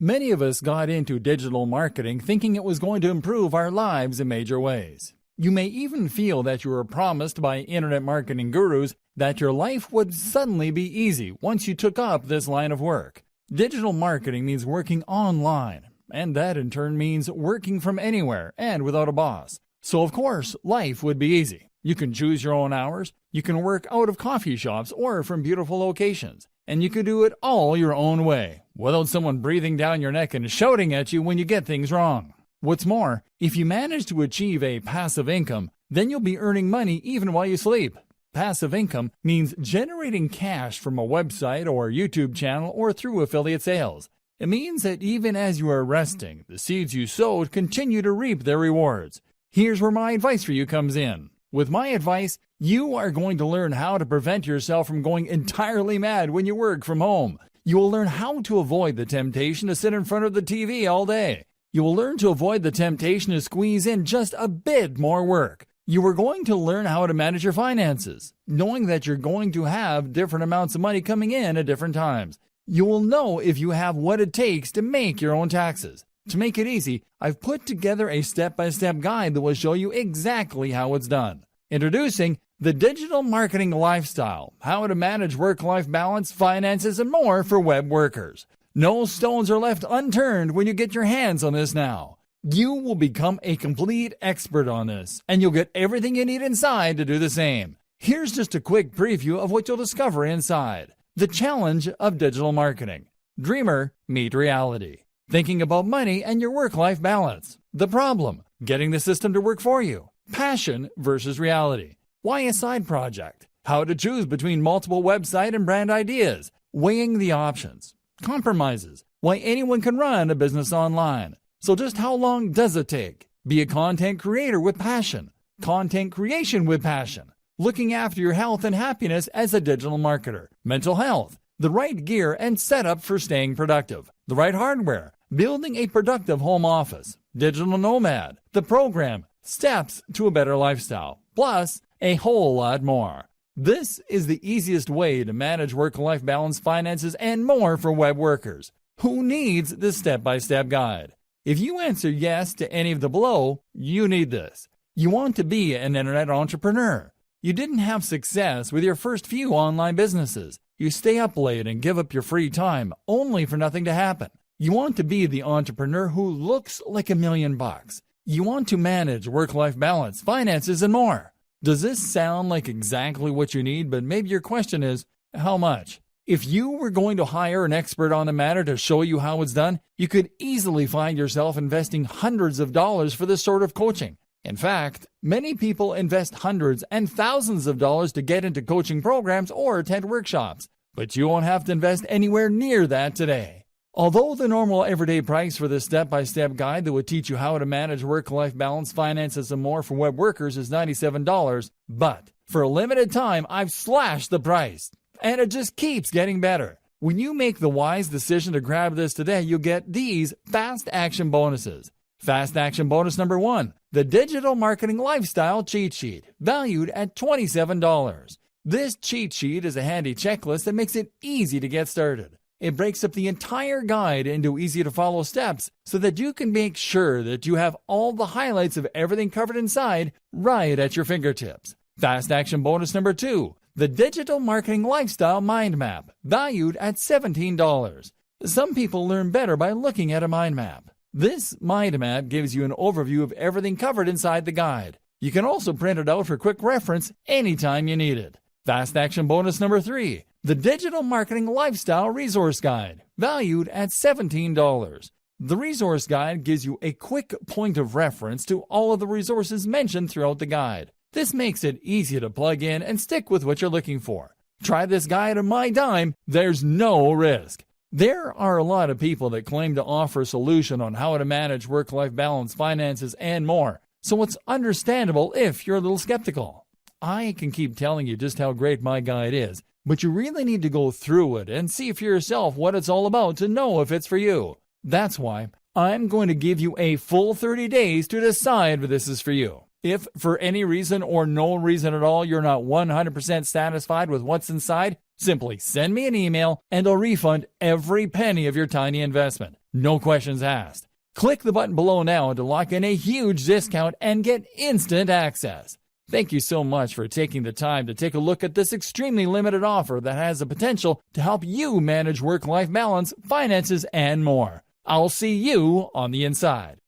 Many of us got into digital marketing thinking it was going to improve our lives in major ways. You may even feel that you were promised by internet marketing gurus that your life would suddenly be easy once you took up this line of work. Digital marketing means working online, and that in turn means working from anywhere and without a boss. So of course, life would be easy. You can choose your own hours, you can work out of coffee shops or from beautiful locations, and you can do it all your own way, without someone breathing down your neck and shouting at you when you get things wrong. What's more, if you manage to achieve a passive income, then you'll be earning money even while you sleep. Passive income means generating cash from a website or YouTube channel or through affiliate sales. It means that even as you are resting, the seeds you sowed continue to reap their rewards. Here's where my advice for you comes in. With my advice, you are going to learn how to prevent yourself from going entirely mad when you work from home. You will learn how to avoid the temptation to sit in front of the TV all day. You will learn to avoid the temptation to squeeze in just a bit more work. You are going to learn how to manage your finances, knowing that you're going to have different amounts of money coming in at different times. You will know if you have what it takes to make your own taxes. To make it easy, I've put together a step-by-step guide that will show you exactly how it's done. Introducing the Digital Marketing Lifestyle, how to manage work-life balance, finances, and more for web workers. No stones are left unturned when you get your hands on this now. You will become a complete expert on this, and you'll get everything you need inside to do the same. Here's just a quick preview of what you'll discover inside. The challenge of digital marketing. Dreamer meet reality. Thinking about money and your work-life balance. The problem, getting the system to work for you. Passion versus reality. Why a side project? How to choose between multiple website and brand ideas. Weighing the options. Compromises. Why anyone can run a business online. So just how long does it take? Be a content creator with passion. Content creation with passion. Looking after your health and happiness as a digital marketer. Mental health. The right gear and setup for staying productive. The right hardware. Building a productive home office. Digital nomad. The program. Steps to a better lifestyle. Plus, a whole lot more. This is the easiest way to manage work-life balance, finances, and more for web workers. Who needs this step-by-step guide? If you answer yes to any of the below, you need this. You want to be an internet entrepreneur. You didn't have success with your first few online businesses. You stay up late and give up your free time only for nothing to happen. You want to be the entrepreneur who looks like $1,000,000. You want to manage work-life balance, finances, and more. Does this sound like exactly what you need? But maybe your question is, how much? If you were going to hire an expert on the matter to show you how it's done, you could easily find yourself investing hundreds of dollars for this sort of coaching. In fact, many people invest hundreds and thousands of dollars to get into coaching programs or attend workshops, but you won't have to invest anywhere near that today. Although the normal everyday price for this step-by-step guide that would teach you how to manage work-life balance, finances, and more for web workers is $97, but for a limited time, I've slashed the price, and it just keeps getting better. When you make the wise decision to grab this today, you'll get these fast action bonuses. Fast action bonus number 1, the Digital Marketing Lifestyle Cheat Sheet, valued at $27. This cheat sheet is a handy checklist that makes it easy to get started. It breaks up the entire guide into easy-to-follow steps so that you can make sure that you have all the highlights of everything covered inside right at your fingertips. Fast action bonus number 2, the Digital Marketing Lifestyle Mind Map, valued at $17. Some people learn better by looking at a mind map. This mind map gives you an overview of everything covered inside the guide. You can also print it out for quick reference anytime you need it. Fast action bonus number 3, the Digital Marketing Lifestyle Resource Guide, valued at $17. The resource guide gives you a quick point of reference to all of the resources mentioned throughout the guide. This makes it easy to plug in and stick with what you're looking for. Try this guide on my dime, there's no risk. There are a lot of people that claim to offer a solution on how to manage work-life balance, finances, and more, so it's understandable if you're a little skeptical. I can keep telling you just how great my guide is, but you really need to go through it and see for yourself what it's all about to know if it's for you. That's why I'm going to give you a full 30 days to decide if this is for you. If for any reason or no reason at all you're not 100% satisfied with what's inside, simply send me an email and I'll refund every penny of your tiny investment. No questions asked. Click the button below now to lock in a huge discount and get instant access. Thank you so much for taking the time to take a look at this extremely limited offer that has the potential to help you manage work-life balance, finances, and more. I'll see you on the inside.